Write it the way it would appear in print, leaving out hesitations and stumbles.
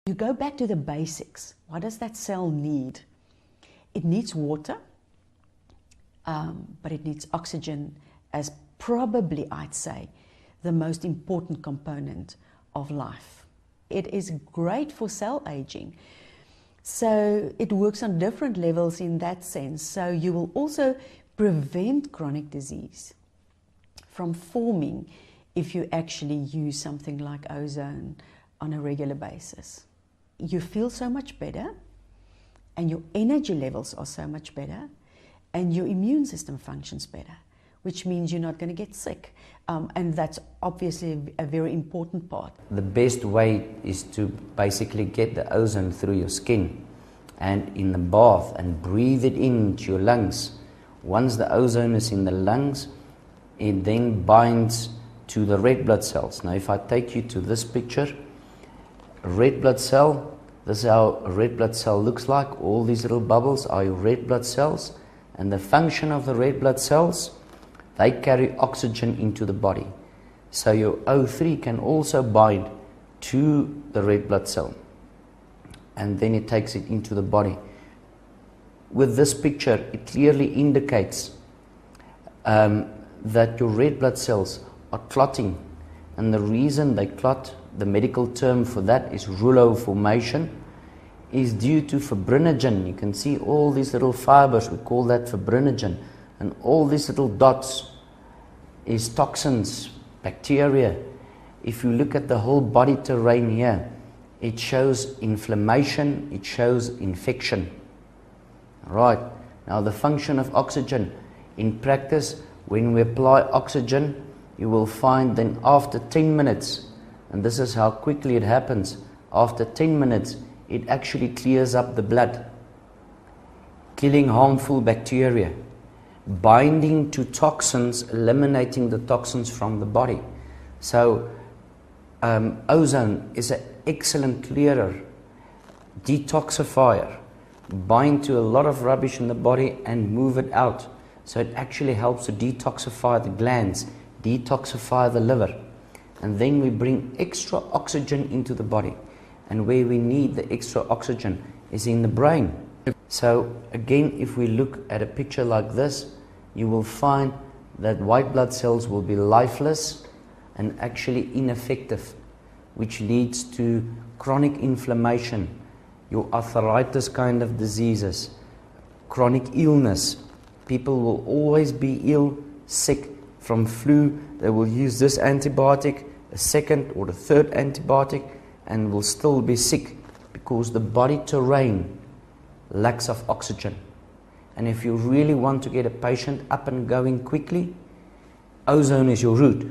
You go back to the basics. What does that cell need? It needs water, but it needs oxygen as probably, I'd say, the most important component of life. It is great for cell aging. So it works on different levels in that sense. So you will also prevent chronic disease from forming if you actually use something like ozone on a regular basis. You feel so much better, and your energy levels are so much better, and your immune system functions better, which means you're not going to get sick. And that's obviously a very important part. The best way is to basically get the ozone through your skin and in the bath and breathe it into your lungs. Once the ozone is in the lungs, it then binds to the red blood cells. Now if I take you to this picture, red blood cell, this is how a red blood cell looks like. All these little bubbles are your red blood cells, and the function of the red blood cells, they carry oxygen into the body. So your O3 can also bind to the red blood cell, and then it takes it into the body. With this picture, it clearly indicates that your red blood cells are clotting, and the reason they clot, the medical term for that is rouleau formation, is due to fibrinogen. You can see all these little fibers, we call that fibrinogen, and all these little dots is toxins, bacteria. If you look at the whole body terrain here, it shows inflammation, it shows infection. Right, now the function of oxygen. In practice, when we apply oxygen, you will find then after 10 minutes, and this is how quickly it happens, after 10 minutes, it actually clears up the blood, killing harmful bacteria, binding to toxins, eliminating the toxins from the body. So ozone is an excellent clearer, detoxifier, bind to a lot of rubbish in the body and move it out. So it actually helps to detoxify the glands, detoxify the liver, and then we bring extra oxygen into the body. And where we need the extra oxygen is in the brain. So again, if we look at a picture like this, you will find that white blood cells will be lifeless and actually ineffective, which leads to chronic inflammation, your arthritis kind of diseases, chronic illness. People will always be ill, sick from flu. They will use this antibiotic, a second or the third antibiotic, and will still be sick because the body terrain lacks of oxygen. And if you really want to get a patient up and going quickly, ozone is your route.